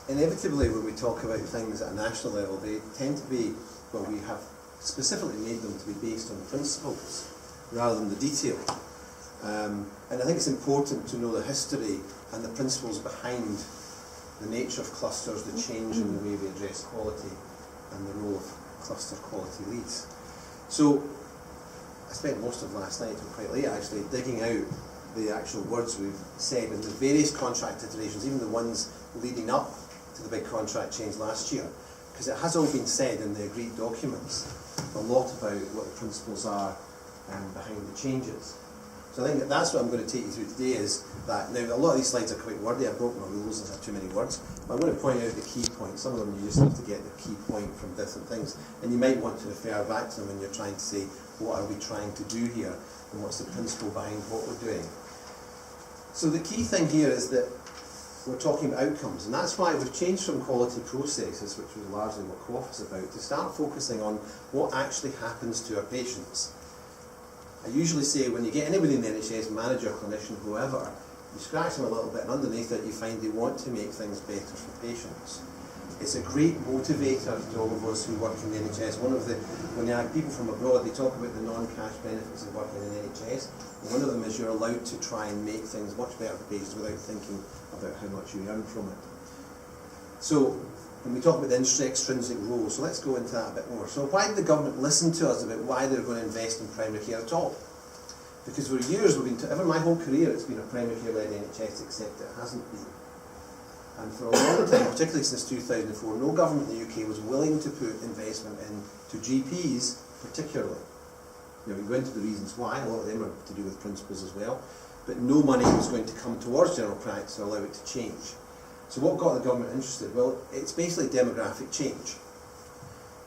inevitably when we talk about things at a national level, they tend to be, well, we have specifically made them to be based on principles rather than the detail. And I think it's important to know the history and the principles behind the nature of clusters, the change in the way we address quality, and the role of cluster quality leads. So I spent most of last night, till quite late actually, digging out the actual words we've said in the various contract iterations, even the ones leading up to the big contract change last year, because it has all been said in the agreed documents, a lot about what the principles are behind the changes. So I think that's what I'm going to take you through today, is that now a lot of these slides are quite wordy. I broke my rules and had too many words, but I'm going to point out the key points. Some of them you just have to get the key point from different things, and you might want to refer back to them when you're trying to say, what are we trying to do here, and what's the principle behind what we're doing. So the key thing here is that we're talking about outcomes, and that's why we've changed from quality processes, which was largely what COF is about, to start focusing on what actually happens to our patients. I usually say when you get anybody in the NHS, manager, clinician, whoever, you scratch them a little bit, and underneath it you find they want to make things better for patients. It's a great motivator to all of us who work in the NHS. When you have people from abroad, they talk about the non-cash benefits of working in the NHS. And one of them is you're allowed to try and make things much better for patients without thinking about how much you earn from it. So, when we talk about the extrinsic role, so let's go into that a bit more. So why did the government listen to us about why they're going to invest in primary care at all? Because for years we've been, my whole career it's been a primary care-led NHS, except it hasn't been. And for a long time, particularly since 2004, no government in the UK was willing to put investment into GPs particularly. You know, we go into the reasons why, a lot of them are to do with principles as well, but no money was going to come towards general practice to allow it to change. So what got the government interested? Well, it's basically demographic change,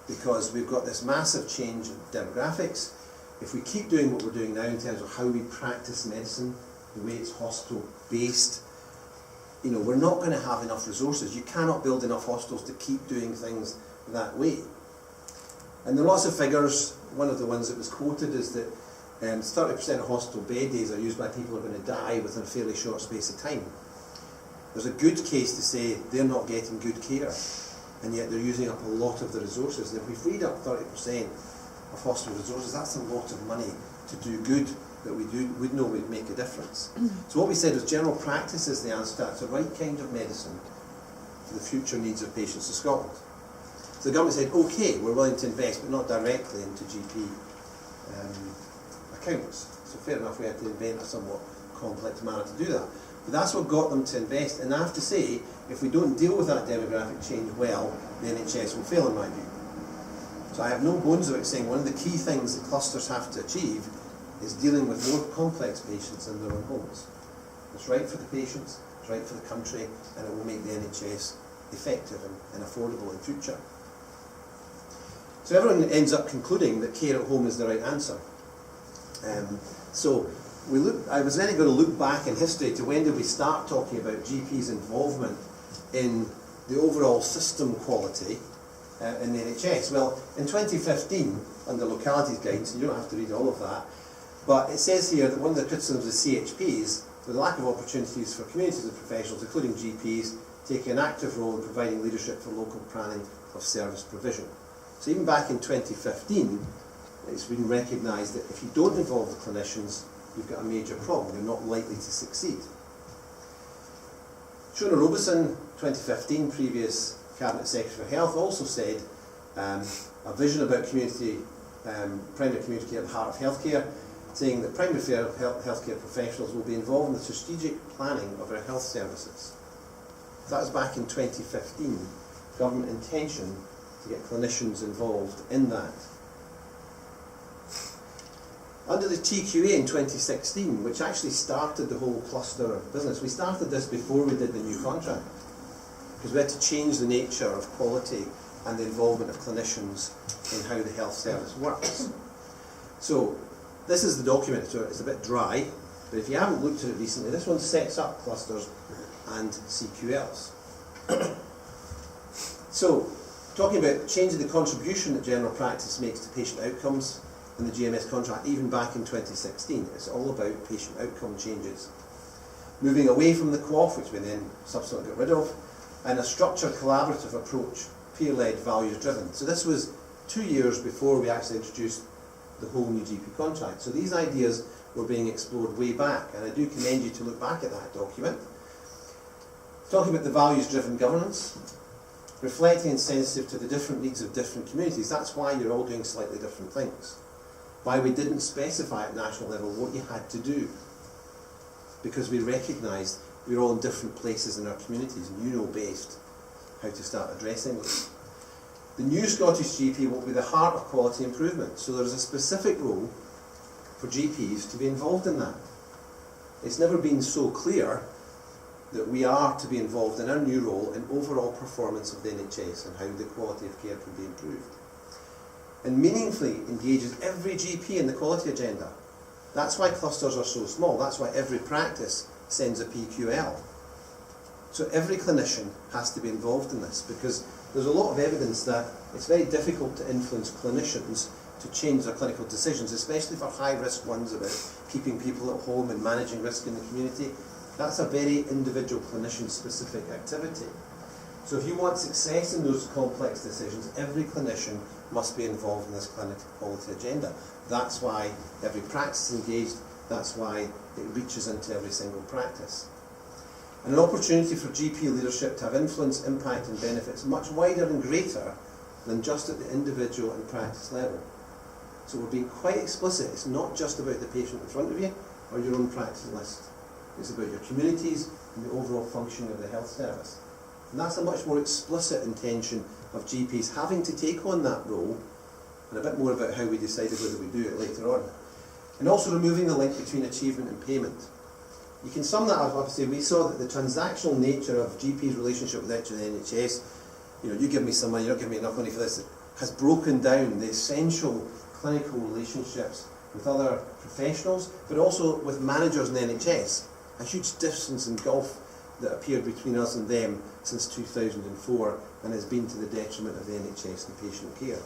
because we've got this massive change in demographics. If we keep doing what we're doing now in terms of how we practice medicine, the way it's hospital-based, you know, we're not going to have enough resources. You cannot build enough hospitals to keep doing things that way. And there are lots of figures. One of the ones that was quoted is that 30% of hospital bed days are used by people who are going to die within a fairly short space of time. There's a good case to say they're not getting good care, and yet they're using up a lot of the resources. If we freed up 30% of hospital resources, that's a lot of money to do good that we'd know would make a difference. So what we said is general practice is the answer to that. It's the right kind of medicine for the future needs of patients of Scotland. So the government said, okay, we're willing to invest, but not directly into GP accounts. So fair enough, we had to invent a somewhat complex manner to do that. But that's what got them to invest, and I have to say, if we don't deal with that demographic change well, the NHS will fail in my view. So I have no bones about saying one of the key things that clusters have to achieve is dealing with more complex patients in their own homes. It's right for the patients, it's right for the country, and it will make the NHS effective and affordable in future. So everyone ends up concluding that care at home is the right answer. I was then going to look back in history to when did we start talking about GP's involvement in the overall system quality in the NHS. Well, in 2015, under localities guidance, and you don't have to read all of that, but it says here that one of the criticisms of CHPs was the lack of opportunities for communities of professionals, including GPs, taking an active role in providing leadership for local planning of service provision. So even back in 2015, it's been recognised that if you don't involve the clinicians, you've got a major problem. You're not likely to succeed. Shona Robeson, 2015, previous Cabinet Secretary for Health, also said a vision about community, primary community at the heart of healthcare, saying that primary healthcare professionals will be involved in the strategic planning of our health services. So that was back in 2015, government intention to get clinicians involved in that. Under the TQA in 2016, which actually started the whole cluster of business, we started this before we did the new contract, because we had to change the nature of quality and the involvement of clinicians in how the health service works. So this is the document, so it's a bit dry, but if you haven't looked at it recently, this one sets up clusters and CQLs. So, talking about changing the contribution that general practice makes to patient outcomes in the GMS contract, even back in 2016, it's all about patient outcome changes. Moving away from the QOF, which we then subsequently got rid of, and a structured collaborative approach, peer-led, values-driven. So this was 2 years before we actually introduced the whole new GP contract. So these ideas were being explored way back, and I do commend you to look back at that document. Talking about the values-driven governance, reflecting and sensitive to the different needs of different communities. That's why you're all doing slightly different things. Why we didn't specify at national level what you had to do. Because we recognised we're all in different places in our communities, and you know best how to start addressing them. The new Scottish GP will be the heart of quality improvement, so there's a specific role for GPs to be involved in that. It's never been so clear that we are to be involved in our new role in overall performance of the NHS and how the quality of care can be improved. And meaningfully engages every GP in the quality agenda. That's why clusters are so small. That's why every practice sends a PQL. So every clinician has to be involved in this, because there's a lot of evidence that it's very difficult to influence clinicians to change their clinical decisions, especially for high-risk ones about keeping people at home and managing risk in the community. That's a very individual clinician-specific activity. So if you want success in those complex decisions, every clinician must be involved in this clinical quality agenda. That's why every practice is engaged. That's why it reaches into every single practice. And an opportunity for GP leadership to have influence, impact and benefits much wider and greater than just at the individual and practice level. So we're being quite explicit. It's not just about the patient in front of you or your own practice list. It's about your communities and the overall functioning of the health service. And that's a much more explicit intention of GPs having to take on that role, and a bit more about how we decided whether we do it later on. And also removing the link between achievement and payment. You can sum that up, obviously. We saw that the transactional nature of GP's relationship with the NHS, you give me some money, you don't give me enough money for this, has broken down the essential clinical relationships with other professionals, but also with managers in the NHS. A huge distance and gulf that appeared between us and them since 2004, and has been to the detriment of the NHS and patient care.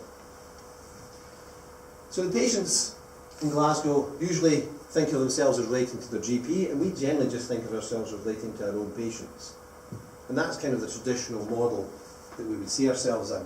So the patients in Glasgow usually think of themselves as relating to their GP, and we generally just think of ourselves as relating to our own patients. And that's kind of the traditional model that we would see ourselves in.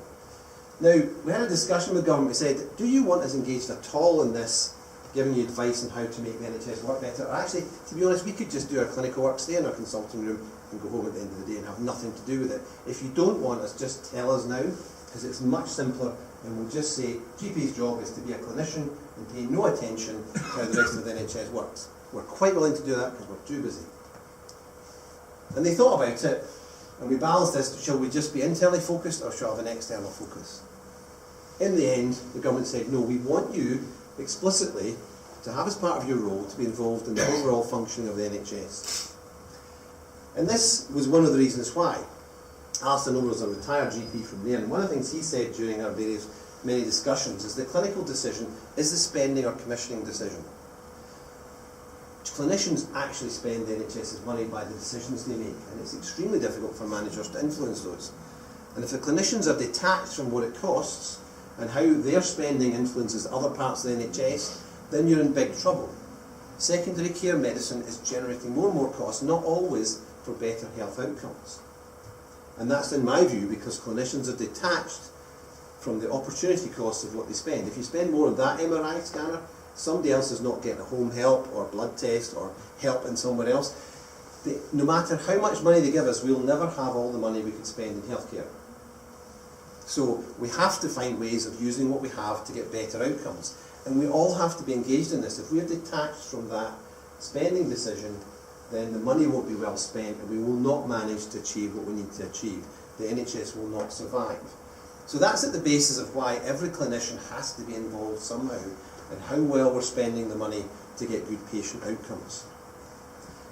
Now, we had a discussion with government. We said, do you want us engaged at all in this, giving you advice on how to make the NHS work better? Or actually, to be honest, we could just do our clinical work, stay in our consulting room and go home at the end of the day and have nothing to do with it. If you don't want us, just tell us now, because it's much simpler, and we'll just say, GP's job is to be a clinician and pay no attention to how the rest of the NHS works. We're quite willing to do that because we're too busy. And they thought about it, and we balanced this. Shall we just be internally focused, or shall we have an external focus? In the end, the government said, no, we want you explicitly to have as part of your role to be involved in the overall functioning of the NHS. And this was one of the reasons why. Alistair Noble was a retired GP from there, and one of the things he said during our many discussions is the clinical decision is the spending or commissioning decision. Clinicians actually spend the NHS's money by the decisions they make, and it's extremely difficult for managers to influence those. And if the clinicians are detached from what it costs and how their spending influences other parts of the NHS, then you're in big trouble. Secondary care medicine is generating more and more costs, not always for better health outcomes. And that's, in my view, because clinicians are detached from the opportunity costs of what they spend. If you spend more on that MRI scanner, somebody else is not getting a home help or blood test or help in somewhere else. No matter how much money they give us, we'll never have all the money we could spend in healthcare. So we have to find ways of using what we have to get better outcomes. And we all have to be engaged in this. If we're detached from that spending decision, then the money won't be well spent and we will not manage to achieve what we need to achieve. The NHS will not survive. So that's at the basis of why every clinician has to be involved somehow in how well we're spending the money to get good patient outcomes.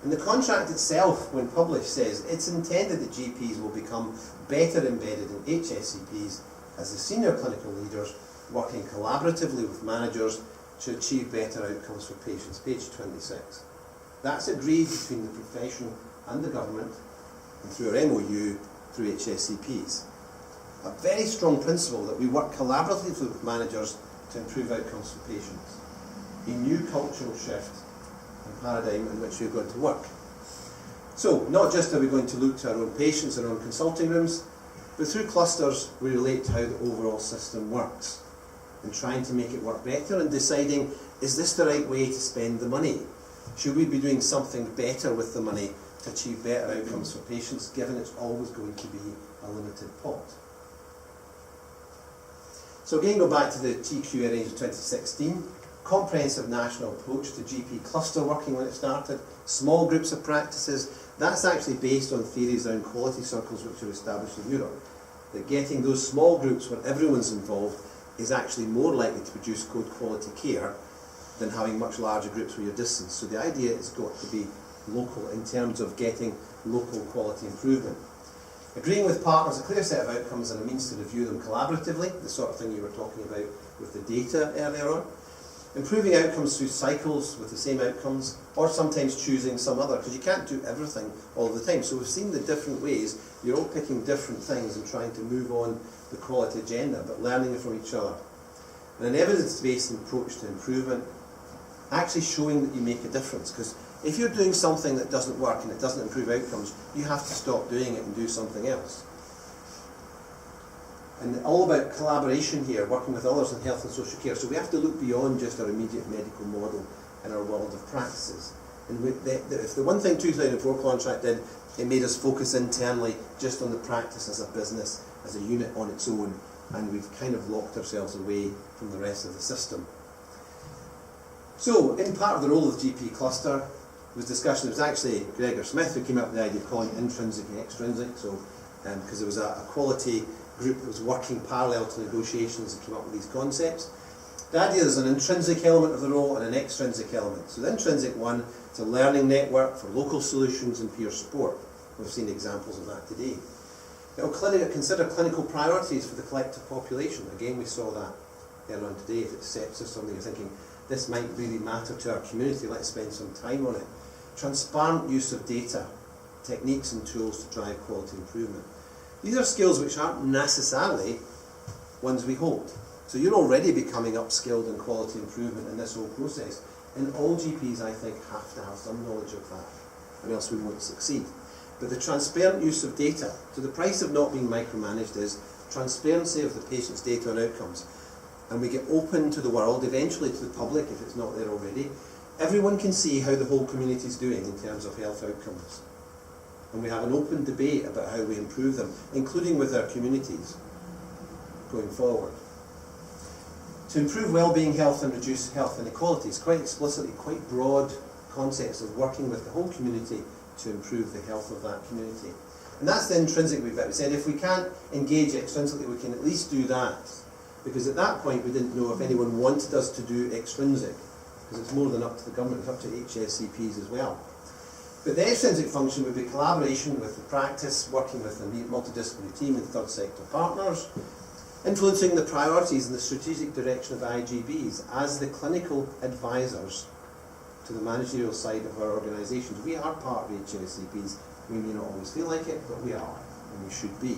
And the contract itself, when published, says it's intended that GPs will become better embedded in HSCPs as the senior clinical leaders working collaboratively with managers to achieve better outcomes for patients. Page 26. That's agreed between the profession and the government, and through our MOU, through HSCPs. A very strong principle that we work collaboratively with managers to improve outcomes for patients. A new cultural shift and paradigm in which we're going to work. So, not just are we going to look to our own patients and our own consulting rooms, but through clusters we relate to how the overall system works and trying to make it work better and deciding, is this the right way to spend the money? Should we be doing something better with the money to achieve better outcomes for patients, given it's always going to be a limited pot? So again, go back to the TQ arranged in 2016, comprehensive national approach to GP cluster working when it started, small groups of practices. That's actually based on theories around quality circles which are established in Europe, that getting those small groups where everyone's involved is actually more likely to produce good quality care than having much larger groups where you're distant. So the idea has got to be local in terms of getting local quality improvement. Agreeing with partners, a clear set of outcomes and a means to review them collaboratively, the sort of thing you were talking about with the data earlier on. Improving outcomes through cycles with the same outcomes, or sometimes choosing some other, because you can't do everything all the time. So we've seen the different ways, you're all picking different things and trying to move on the quality agenda, but learning from each other. And an evidence-based approach to improvement, actually showing that you make a difference, because if you're doing something that doesn't work and it doesn't improve outcomes, you have to stop doing it and do something else. And all about collaboration here, working with others in health and social care. So we have to look beyond just our immediate medical model and our world of practices. And if the one thing 2004 contract did, it made us focus internally just on the practice as a business, as a unit on its own, and we've kind of locked ourselves away from the rest of the system. So, in part of the role of the GP cluster was discussion. It was actually Gregor Smith who came up with the idea of calling it intrinsic and extrinsic. So, because there was a quality group that was working parallel to negotiations and came up with these concepts. The idea is an intrinsic element of the role and an extrinsic element. So the intrinsic one is a learning network for local solutions and peer support. We've seen examples of that today. It will consider clinical priorities for the collective population. Again, we saw that earlier on today. If it's sepsis, something you're thinking, this might really matter to our community, let's spend some time on it. Transparent use of data, techniques and tools to drive quality improvement. These are skills which aren't necessarily ones we hold. So you're already becoming upskilled in quality improvement in this whole process. And all GPs, I think, have to have some knowledge of that, or else we won't succeed. But the transparent use of data, so the price of not being micromanaged is transparency of the patient's data and outcomes. And we get open to the world, eventually to the public if it's not there already. Everyone can see how the whole community is doing in terms of health outcomes. And we have an open debate about how we improve them, including with our communities going forward. To improve well-being, health and reduce health inequalities, quite explicitly, quite broad concepts of working with the whole community to improve the health of that community. And that's the intrinsic bit. We said if we can't engage extrinsically, we can at least do that. Because at that point we didn't know if anyone wanted us to do extrinsic, because it's more than up to the government, it's up to HSCPs as well. But the extrinsic function would be collaboration with the practice, working with a multidisciplinary team and third sector partners, influencing the priorities and the strategic direction of IGBs as the clinical advisors to the managerial side of our organisations. We are part of HSCPs. We may not always feel like it, but we are, and we should be.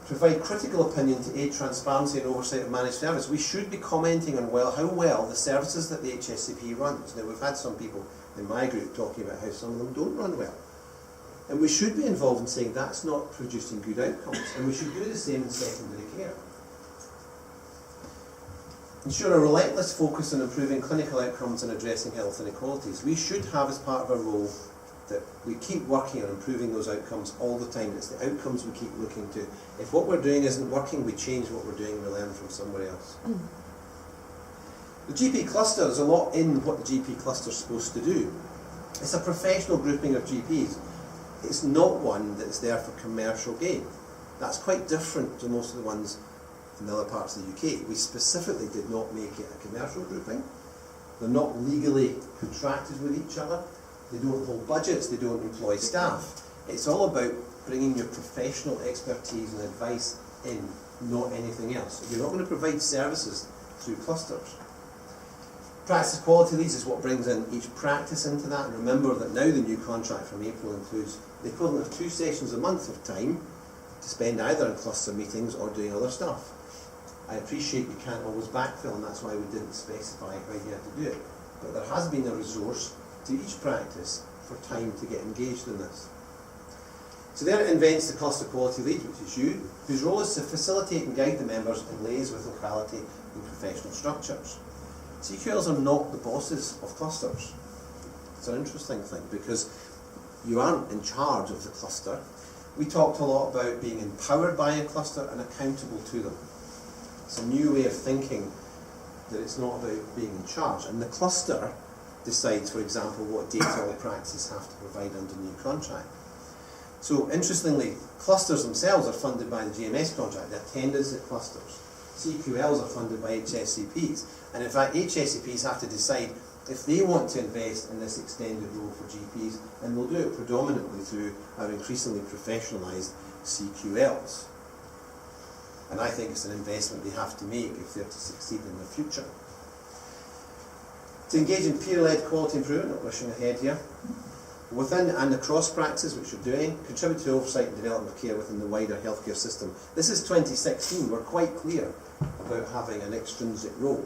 Provide critical opinion to aid transparency and oversight of managed service. We should be commenting on how well the services that the HSCP runs. Now, we've had some people in my group talking about how some of them don't run well. And we should be involved in saying that's not producing good outcomes. And we should do the same in secondary care. Ensure a relentless focus on improving clinical outcomes and addressing health inequalities. We should have as part of our role that we keep working on improving those outcomes all the time. It's the outcomes we keep looking to. If what we're doing isn't working, we change what we're doing and we learn from somewhere else. The GP cluster, there's a lot in what the GP cluster is supposed to do. It's a professional grouping of GPs. It's not one that's there for commercial gain. That's quite different to most of the ones in the other parts of the UK. We specifically did not make it a commercial grouping. They're not legally contracted with each other. They don't hold budgets, they don't employ staff. It's all about bringing your professional expertise and advice in, not anything else. You're not going to provide services through clusters. Practice quality leads is what brings in each practice into that. And remember that now the new contract from April includes the equivalent of 2 sessions a month of time to spend either in cluster meetings or doing other stuff. I appreciate you can't always backfill, and that's why we didn't specify how you had to do it. But there has been a resource to each practice for time to get engaged in this. So there it invents the cluster quality lead, which is you, whose role is to facilitate and guide the members in liaise with locality and professional structures. CQLs are not the bosses of clusters. It's an interesting thing because you aren't in charge of the cluster. We talked a lot about being empowered by a cluster and accountable to them. It's a new way of thinking that it's not about being in charge. And the cluster decides, for example, what data all practices have to provide under new contract. So interestingly, clusters themselves are funded by the GMS contract. They're attendance at clusters. CQLs are funded by HSCPs. And in fact, HSCPs have to decide if they want to invest in this extended role for GPs, and they'll do it predominantly through our increasingly professionalised CQLs. And I think it's an investment they have to make if they're to succeed in the future. To engage in peer-led quality improvement, not rushing ahead here, within and across practice, which you're doing, contribute to oversight and development of care within the wider healthcare system. This is 2016, we're quite clear about having an extrinsic role.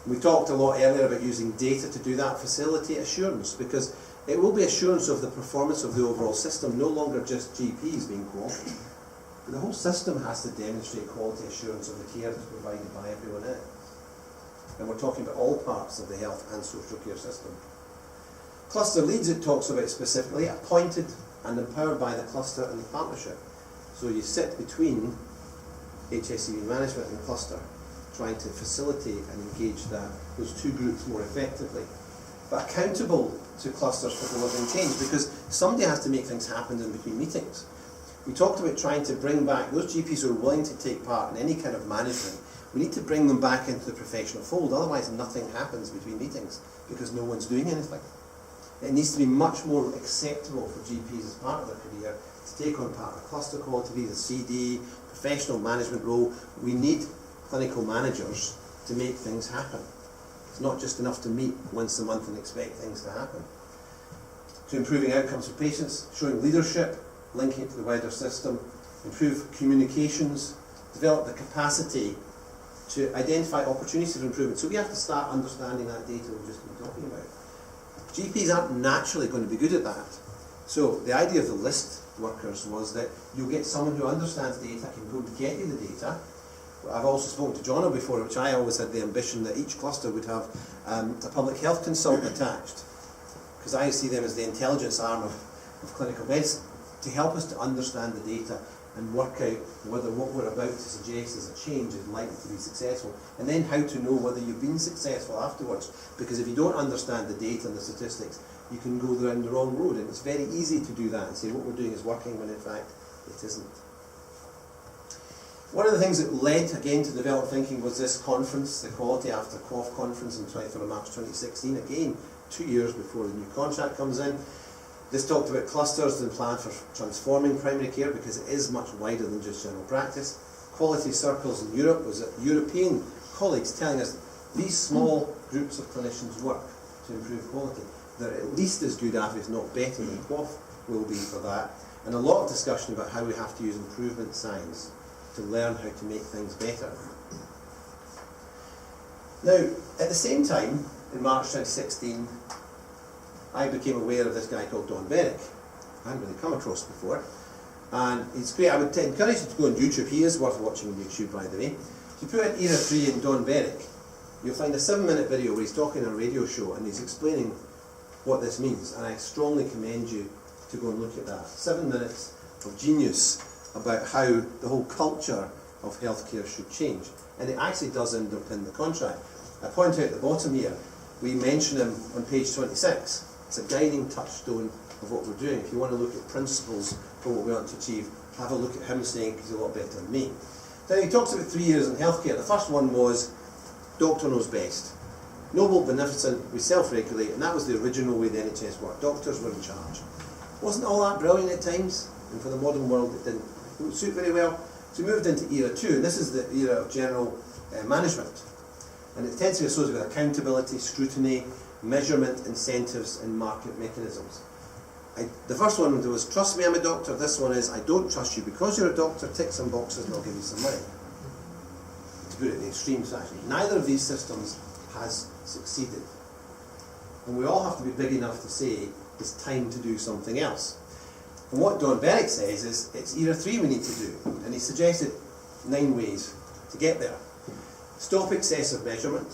We talked a lot earlier about using data to do that, facilitate assurance, because it will be assurance of the performance of the overall system, no longer just GPs being quality. But the whole system has to demonstrate quality assurance of the care that's provided by everyone else. And we're talking about all parts of the health and social care system. Cluster leads, it talks about specifically, appointed and empowered by the cluster and the partnership. So you sit between HSCP management and cluster, trying to facilitate and engage those two groups more effectively. But accountable to clusters for delivering change, because somebody has to make things happen in between meetings. We talked about trying to bring back those GPs who are willing to take part in any kind of management. We need to bring them back into the professional fold, otherwise nothing happens between meetings, because no one's doing anything. It needs to be much more acceptable for GPs as part of their career to take on part of cluster quality, the CD, professional management role. We need clinical managers to make things happen. It's not just enough to meet once a month and expect things to happen. To improving outcomes for patients, showing leadership, linking it to the wider system, improve communications, develop the capacity to identify opportunities for improvement. So we have to start understanding that data we've just been talking about. GPs aren't naturally going to be good at that. So the idea of the list workers was that you'll get someone who understands data, can go and get you the data. I've also spoken to Jono before, which I always had the ambition that each cluster would have a public health consultant attached, because I see them as the intelligence arm of clinical medicine, to help us to understand the data and work out whether what we're about to suggest as a change is likely to be successful, and then how to know whether you've been successful afterwards. Because if you don't understand the data and the statistics, you can go down the wrong road, and it's very easy to do that and say what we're doing is working when in fact it isn't. One of the things that led again to develop thinking was this conference, the Quality After Cough conference on 23rd of March 2016, again 2 years before the new contract comes in. This talked about clusters and plan for transforming primary care, because it is much wider than just general practice. Quality circles in Europe was European colleagues telling us these small groups of clinicians work to improve quality. They're at least as good at, if not better than Quaff will be for that. And a lot of discussion about how we have to use improvement science to learn how to make things better. Now, at the same time, in March 2016, I became aware of this guy called Don Berwick. I hadn't really come across before. And it's great. I would encourage you to go on YouTube. He is worth watching on YouTube, by the way. If you put in Era 3 and Don Berwick, you'll find a 7-minute video where he's talking on a radio show and he's explaining what this means. And I strongly commend you to go and look at that. 7 minutes of genius about how the whole culture of healthcare should change. And it actually does underpin the contract. I point out at the bottom here, we mention him on page 26. It's a guiding touchstone of what we're doing. If you want to look at principles for what we want to achieve, have a look at him saying, he's a lot better than me. Then he talks about 3 years in healthcare. The first one was, doctor knows best. Noble, beneficent, we self-regulate, and that was the original way the NHS worked. Doctors were in charge. Wasn't all that brilliant at times? And for the modern world it didn't suit very well. So we moved into Era 2, and this is the era of general management. And it tends to be associated with accountability, scrutiny, measurement, incentives, and market mechanisms. The first one was, trust me, I'm a doctor. This one is, I don't trust you because you're a doctor, tick some boxes and I'll give you some money. To put it in the extreme fashion. Neither of these systems has succeeded. And we all have to be big enough to say, it's time to do something else. And what Don Berwick says is it's either 3 we need to do, and he suggested 9 ways to get there. Stop excessive measurement,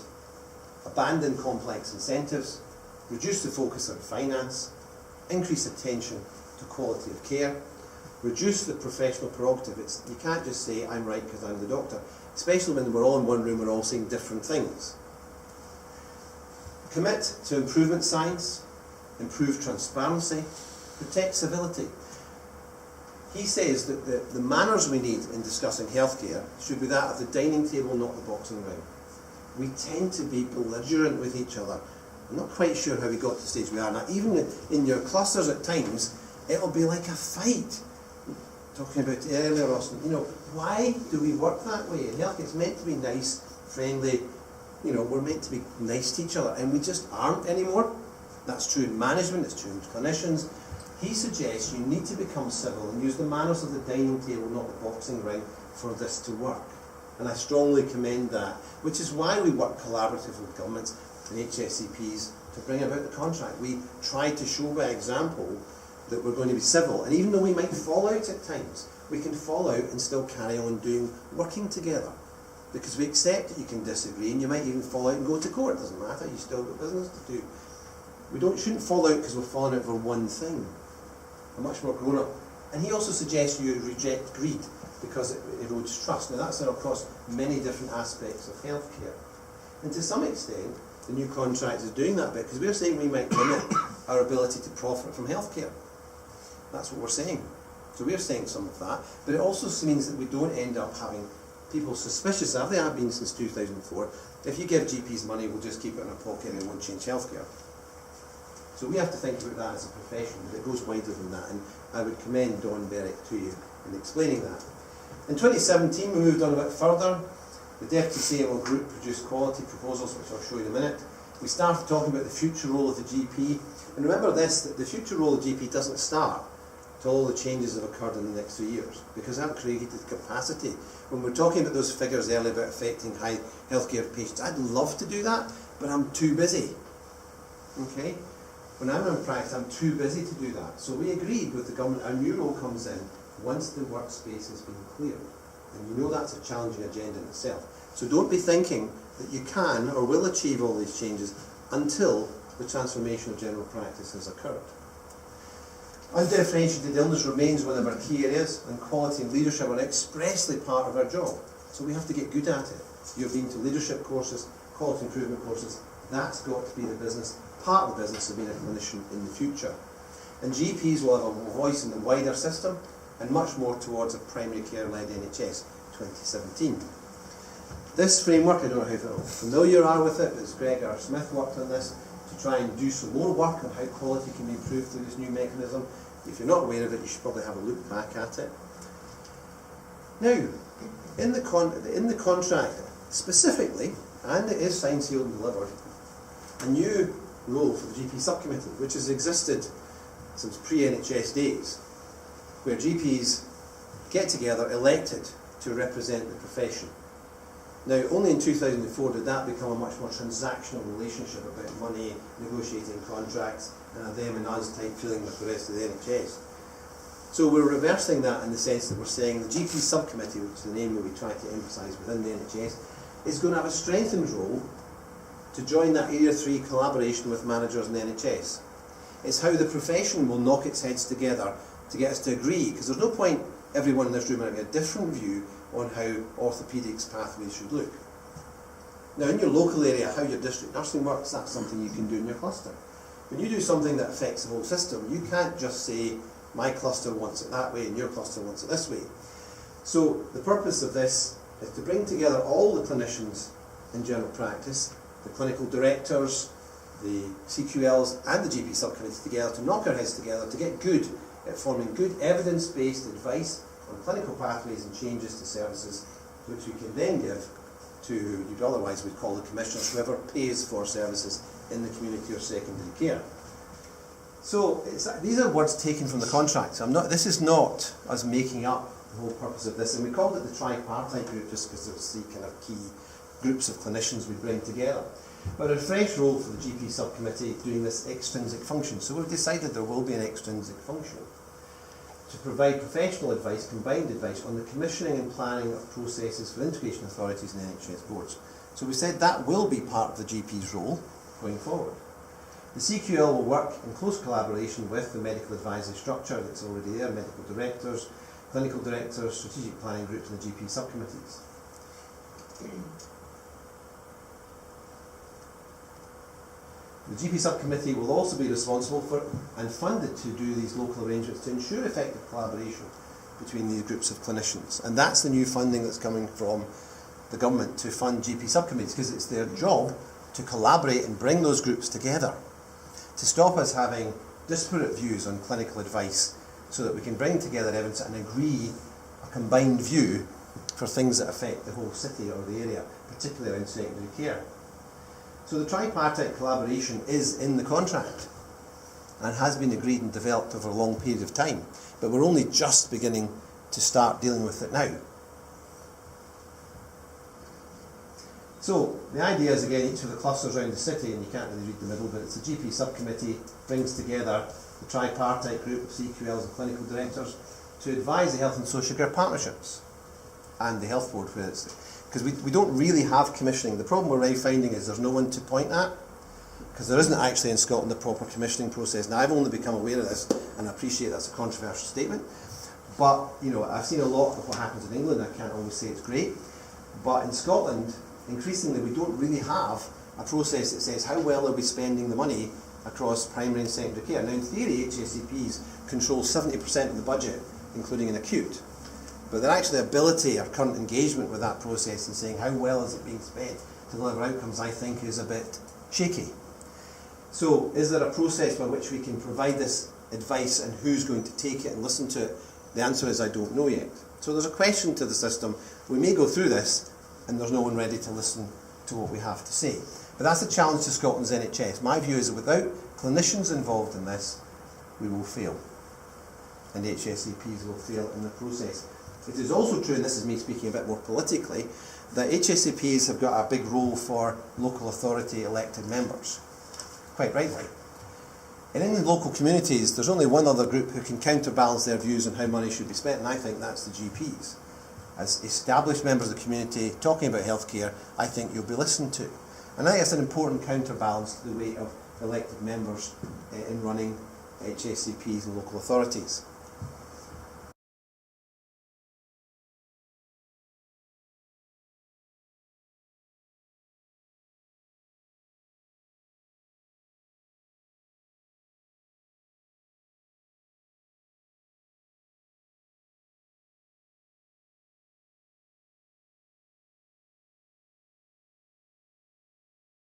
abandon complex incentives, reduce the focus on finance, increase attention to quality of care, reduce the professional prerogative. You can't just say, I'm right because I'm the doctor, especially when we're all in one room, we're all saying different things. Commit to improvement science, improve transparency, protect civility. He says that the manners we need in discussing healthcare should be that of the dining table, not the boxing ring. We tend to be belligerent with each other. I'm not quite sure how we got to the stage we are now. Even in your clusters at times, it'll be like a fight. Talking about it earlier, Austin, why do we work that way? In healthcare, it's meant to be nice, friendly, we're meant to be nice to each other, and we just aren't anymore. That's true in management, it's true in clinicians. He suggests you need to become civil and use the manners of the dining table, not the boxing ring, for this to work. And I strongly commend that, which is why we work collaboratively with governments and HSCPs to bring about the contract. We try to show by example that we're going to be civil, and even though we might fall out at times, we can fall out and still carry on working together. Because we accept that you can disagree, and you might even fall out and go to court. It doesn't matter, you still got business to do. We shouldn't fall out because we're falling out for one thing. We're much more grown up. And he also suggests you reject greed because it erodes trust. Now that's across many different aspects of healthcare. And to some extent, the new contract is doing that bit, because we're saying we might limit our ability to profit from healthcare. That's what we're saying. So we're saying some of that, but it also means that we don't end up having people suspicious, as they have been since 2004, if you give GPs money, we'll just keep it in our pocket and it won't change healthcare. So we have to think about that as a profession, but it goes wider than that, and I would commend Don Berwick to you in explaining that. In 2017, we moved on a bit further. The Deputy CMO Group produced quality proposals, which I'll show you in a minute. We started talking about the future role of the GP, and remember this, that the future role of the GP doesn't start till all the changes have occurred in the next 3 years, because I've created capacity. When we're talking about those figures earlier about affecting high healthcare patients, I'd love to do that, but I'm too busy. Okay? When I'm in practice, I'm too busy to do that. So we agreed with the government, our new role comes in once the workspace has been cleared. And you know that's a challenging agenda in itself. So don't be thinking that you can or will achieve all these changes until the transformation of general practice has occurred. Undifferentiated illness remains one of our key areas, and quality and leadership are expressly part of our job. So we have to get good at it. You've been to leadership courses, quality improvement courses. That's got to be the business, part of the business of being a clinician in the future. And GPs will have a voice in the wider system, and much more towards a primary care-led NHS 2017. This framework, I don't know how familiar you are with it, but Greg R. Smith worked on this to try and do some more work on how quality can be improved through this new mechanism. If you're not aware of it, you should probably have a look back at it. Now, in the contract, specifically, and it is signed, sealed and delivered, a new role for the GP subcommittee, which has existed since pre-NHS days, where GPs get together, elected to represent the profession. Now, only in 2004 did that become a much more transactional relationship about money, negotiating contracts, and a them and us type feeling with the rest of the NHS. So we're reversing that in the sense that we're saying the GP subcommittee, which is the name that we try to emphasise within the NHS, is going to have a strengthened role to join that Area 3 collaboration with managers in the NHS. It's how the profession will knock its heads together to get us to agree, because there's no point everyone in this room having a different view on how orthopaedics pathways should look. Now, in your local area, how your district nursing works, that's something you can do in your cluster. When you do something that affects the whole system, you can't just say, my cluster wants it that way and your cluster wants it this way. So the purpose of this is to bring together all the clinicians in general practice, the clinical directors, the CQLs and the GP subcommittee together, to knock our heads together to get good at forming good evidence-based advice on clinical pathways and changes to services, which we can then give to who you otherwise would call the commissioners, whoever pays for services in the community or secondary care. So these are words taken from the contract. This is not us making up the whole purpose of this, and we called it the tripartite group just because there's 3 kind of key groups of clinicians we bring together. but a fresh role for the GP subcommittee doing this extrinsic function. So we've decided there will be an extrinsic function to provide professional advice, combined advice on the commissioning and planning of processes for integration authorities and NHS boards. So we said that will be part of the GP's role going forward. The CQL will work in close collaboration with the medical advisory structure that's already there, medical directors, clinical directors, strategic planning groups and the GP subcommittees. The GP subcommittee will also be responsible for and funded to do these local arrangements to ensure effective collaboration between these groups of clinicians. And that's the new funding that's coming from the government to fund GP subcommittees, because it's their job to collaborate and bring those groups together to stop us having disparate views on clinical advice, so that we can bring together evidence and agree a combined view for things that affect the whole city or the area, particularly around secondary care. So the tripartite collaboration is in the contract and has been agreed and developed over a long period of time, but we're only just beginning to start dealing with it now. So the idea is, again, each of the clusters around the city, and you can't really read the middle, but it's a GP subcommittee brings together the tripartite group of CQLs and clinical directors to advise the health and social care partnerships and the health board, where it's, because we don't really have commissioning. The problem we're now finding is there's no one to point at, because there isn't actually in Scotland a proper commissioning process. Now, I've only become aware of this, and I appreciate that's a controversial statement, but you know, I've seen a lot of what happens in England. I can't always say it's great, but in Scotland, increasingly we don't really have a process that says how well are we spending the money across primary and secondary care. Now, in theory, HSCPs control 70% of the budget, including an acute. But their actual ability or current engagement with that process and saying how well is it being spent to deliver outcomes, I think, is a bit shaky. So is there a process by which we can provide this advice, and who's going to take it and listen to it? The answer is I don't know yet. So there's a question to the system. We may go through this and there's no one ready to listen to what we have to say. But that's a challenge to Scotland's NHS. My view is that without clinicians involved in this, we will fail. And HSCPs will fail in the process. It is also true, and this is me speaking a bit more politically, that HSCPs have got a big role for local authority elected members. Quite rightly. In England local communities, there's only one other group who can counterbalance their views on how money should be spent, and I think that's the GPs. As established members of the community talking about healthcare, I think you'll be listened to. And I think it's an important counterbalance to the weight of elected members in running HSCPs and local authorities.